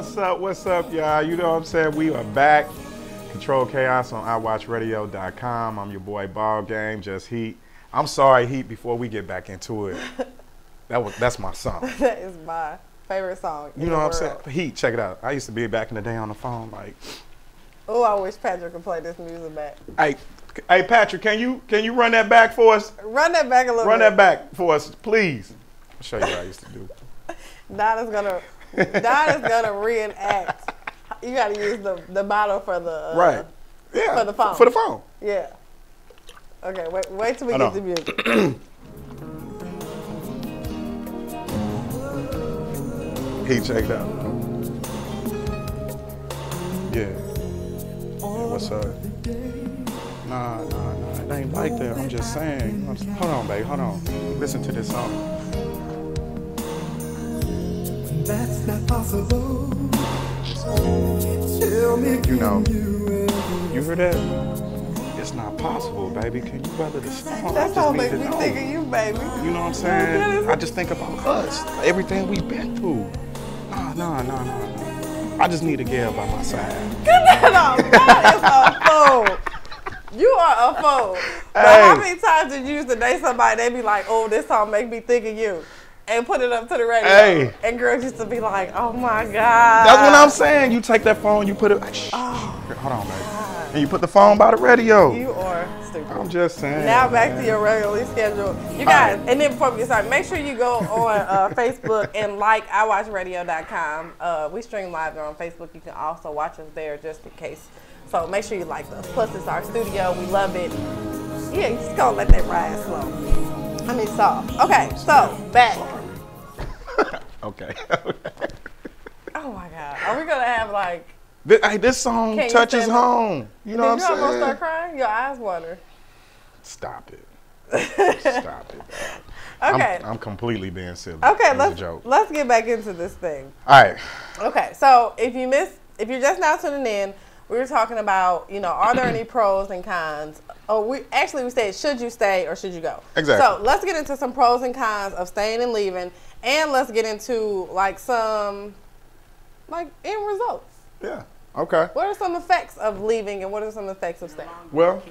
What's up, y'all? You know what I'm saying? We are back. Control Chaos on iWatchRadio.com. I'm your boy Ball Game, Just Heat. I'm sorry, Heat, before we get back into it. That's my song. That is my favorite song. You know what I'm saying? Heat, check it out. I used to be back in the day on the phone, like. Oh, I wish Patrick could play this music back. Hey, Patrick, can you run that back for us? Run that back a little bit. Run that back for us, please. I'll show you what I used to do. Donna's gonna reenact. You gotta use the bottle for the right. Yeah. For the phone. For the phone. Yeah. Okay. Wait till we get the music. He checked out. Yeah. What's up? Nah. It ain't like that. I'm just saying. Hold on, babe. Hold on. Listen to this song. That's not possible. Tell me, you know, you hear that? It's not possible, baby. Can you weather the storm? That song makes me think of you, baby. You know what I'm saying? I just think about us, everything we've been through. No. I just need a girl by my side. Get that off. That is a fool. You are a fool. But how many times did you used to date somebody, they be like, oh, this song make me think of you? And put it up to the radio. Hey. And girls used to be like, oh my God. That's what I'm saying. You take that phone, you put it, hold on, baby. And you put the phone by the radio. You are stupid. I'm just saying. Now back to your regularly scheduled. You guys, and then before we get started, make sure you go on Facebook and like iWatchRadio.com. We stream live there on Facebook. You can also watch us there just in case. So make sure you like us. Plus, it's our studio. We love it. Yeah, you just gonna let that ride slow. I mean, soft. Okay, so back. Okay. Oh my God. Are we gonna have like? This song touches home. You know what I'm saying? You almost start crying? Your eyes water. Stop it. Stop it. Okay. I'm completely being silly. Okay, let's get back into this thing. All right. Okay, so if you're just now tuning in, we were talking about, are there any pros and cons? Oh, we said, should you stay or should you go? Exactly. So let's get into some pros and cons of staying and leaving, and let's get into some end results. Yeah. Okay. What are some effects of leaving and what are some effects of staying? Well,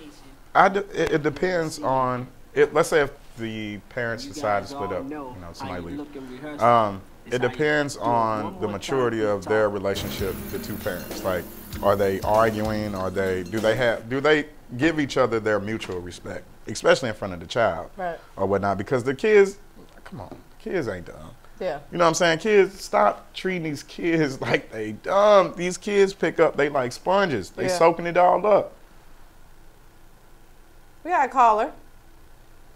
it depends on it. Let's say if the parents decide to split up, somebody leave. It depends on the maturity of their relationship, the two parents. Like, are they arguing? Do they give each other their mutual respect, especially in front of the child, right, or whatnot? Because the kids, come on, kids ain't dumb. Yeah. You know what I'm saying? Kids, stop treating these kids like they dumb. These kids they like sponges. They soaking it all up. We got a caller.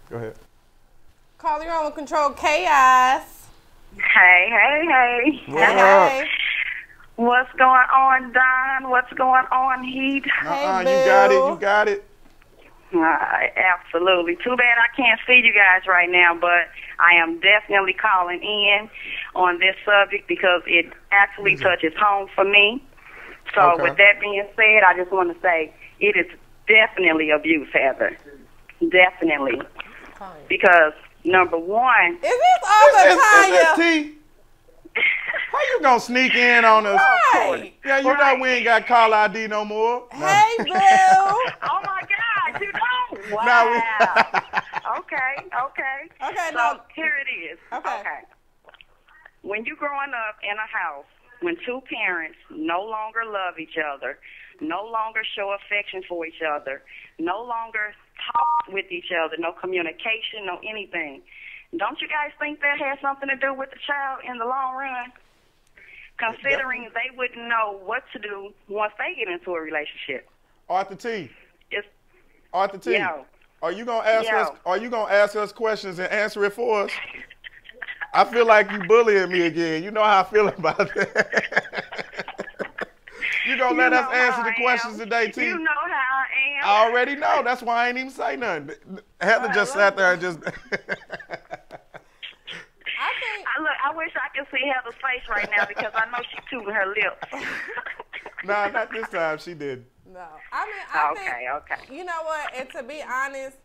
Go ahead. Caller, you're on with Control Chaos. Hey. Hey. What's going on, Don? What's going on, Heat? Hey, you got it. Absolutely. Too bad I can't see you guys right now, but I am definitely calling in on this subject because it actually touches home for me. So with that being said, I just want to say it is definitely abuse, Heather. Definitely. Because, number one... Is this all Tanya? How you gonna sneak in on us? Right. Yeah, you know we ain't got call ID no more. Hey, Bill. Oh, my God, you don't? Wow. Okay. So here it is. Okay. When you're growing up in a house, when two parents no longer love each other, no longer show affection for each other, no longer talk with each other, no communication, no anything, don't you guys think that has something to do with the child in the long run? Considering they wouldn't know what to do once they get into a relationship. Arthur T. Yo. Are you gonna ask us questions and answer it for us? I feel like you bullying me again. You know how I feel about that. You gonna let us answer the questions today, T? You know how I am. I already know. That's why I ain't even say nothing. Heather just sat there and just. I wish I could see Heather's face right now because I know she's tooting her lips. Nah, not this time. She did. No. I think, okay. you know what? And to be honest,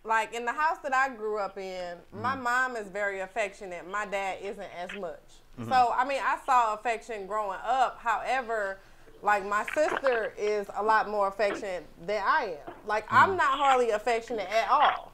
like in the house that I grew up in, my mom is very affectionate. My dad isn't as much. So, I mean, I saw affection growing up. However, like my sister is a lot more affectionate than I am. Like I'm not hardly affectionate at all.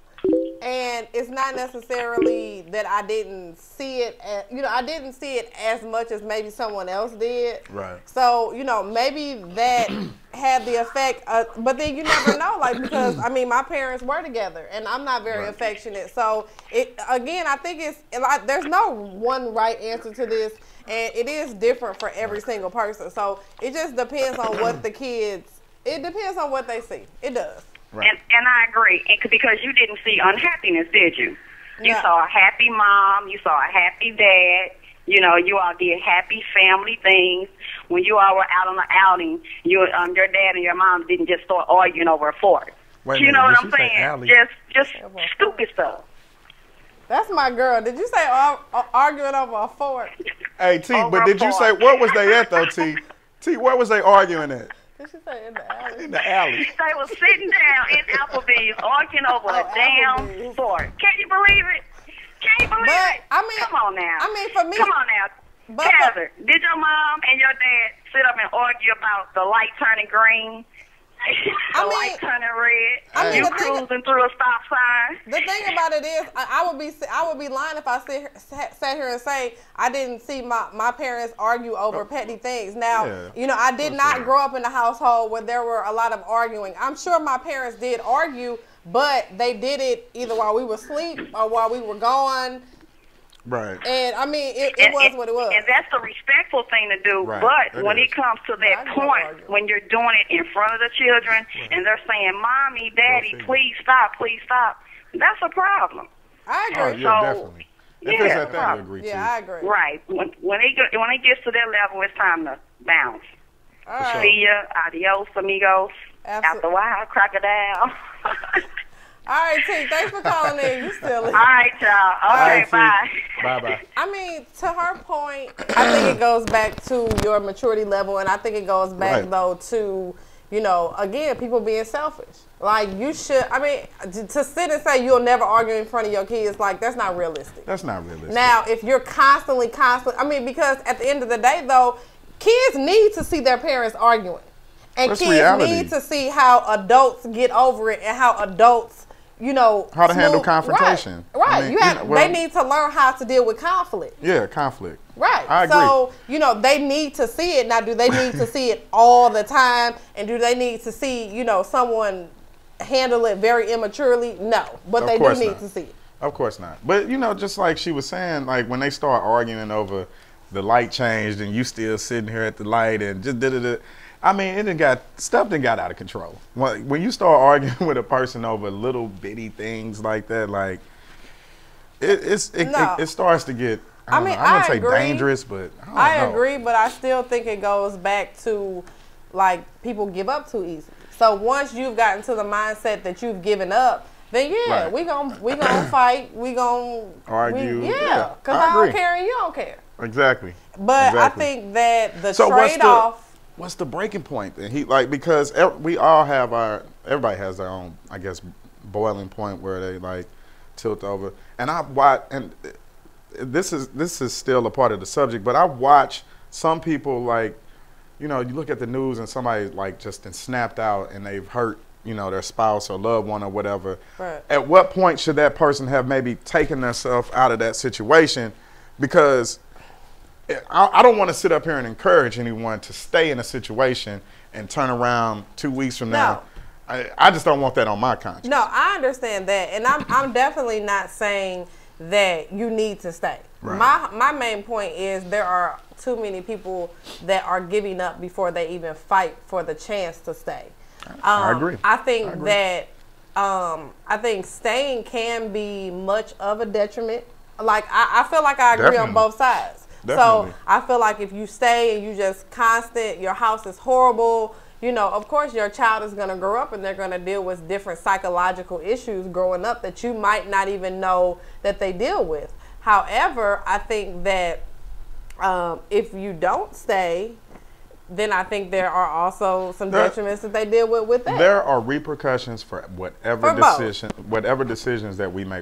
And it's not necessarily that I didn't see it, I didn't see it as much as maybe someone else did. Right. So, maybe that had the effect, but then you never know, like, because, I mean, my parents were together, and I'm not very affectionate. So, I think it's, there's no one right answer to this, and it is different for every single person. So, it just depends on what the kids, it depends on what they see. It does. Right. And I agree, because you didn't see unhappiness, did you? You saw a happy mom, you saw a happy dad, you all did happy family things. When you all were out on the outing, your dad and your mom didn't just start arguing over a fort. You know what I'm saying? Just stupid stuff. That's my girl. Did you say arguing over a fort? Hey, T, but did you say, where was they at, though, T? T, where was they arguing at? Did she say in the alley? In the alley. They was sitting down in Applebee's arguing over a damn fort. Can you believe it? Can you believe it? I mean, come on now. I mean, for me. Come on now. Heather, did your mom and your dad sit up and argue about the light turning green? The light turning red. You cruising through a stop sign. The thing about it is, I would be lying if I sat here and say I didn't see my parents argue over petty things. Now, I did not grow up in a household where there were a lot of arguing. I'm sure my parents did argue, but they did it either while we were asleep or while we were gone. Right. And I mean, it was what it was. And that's the respectful thing to do. Right. But when it comes to that point, when you're doing it in front of the children and they're saying, Mommy, Daddy, please stop, that's a problem. I agree. Oh, yeah, definitely. If it's at that, I agree, too. Yeah, I agree. Right. When it gets to that level, it's time to bounce. Right. See ya. Adios, amigos. Out the wild crocodile. All right, T, thanks for calling in. You silly. All right, y'all. Okay, bye. Bye-bye. I mean, to her point, I think it goes back to your maturity level, and I think it goes back, though, to, again, people being selfish. Like, you should, I mean, to sit and say you'll never argue in front of your kids, like, that's not realistic. That's not realistic. Now, if you're constantly, I mean, because at the end of the day, though, kids need to see their parents arguing. And that's kids reality. need to see how adults get over it and how adults, how to handle confrontation. Right. I mean, they need to learn how to deal with conflict. Yeah, conflict. Right. I agree. So, they need to see it. Now, do they need to see it all the time? And do they need to see, someone handle it very immaturely? No. But they do need to see it. Of course not. But, just like she was saying, like when they start arguing over the light changed and you still sitting here at the light and just did. I mean, stuff got out of control. When you start arguing with a person over little bitty things like that, like it starts to get. I'm gonna say dangerous, but I agree. But I still think it goes back to like people give up too easy. So once you've gotten to the mindset that you've given up, then we gonna fight. We gonna argue. Because I don't care and you don't care. Exactly. But I think that the trade-off. What's the breaking point then? Because we all have everybody has their own, I guess, boiling point where they like tilt over. And I watch, and this is still a part of the subject, but I watch some people like, you look at the news and somebody like just snapped out and they've hurt, their spouse or loved one or whatever. Right. At what point should that person have maybe taken themselves out of that situation? Because I don't want to sit up here and encourage anyone to stay in a situation and turn around 2 weeks from now. I just don't want that on my conscience. No, I understand that. And I'm definitely not saying that you need to stay. Right. My main point is there are too many people that are giving up before they even fight for the chance to stay. I agree. I think that I think staying can be much of a detriment. Like I feel like I agree on both sides. Definitely. So I feel like if you stay and you just constant, your house is horrible, of course your child is going to grow up and they're going to deal with different psychological issues growing up that you might not even know that they deal with. However, I think that if you don't stay, then I think there are also some detriments that they deal with that. There are repercussions for whatever decisions that we make.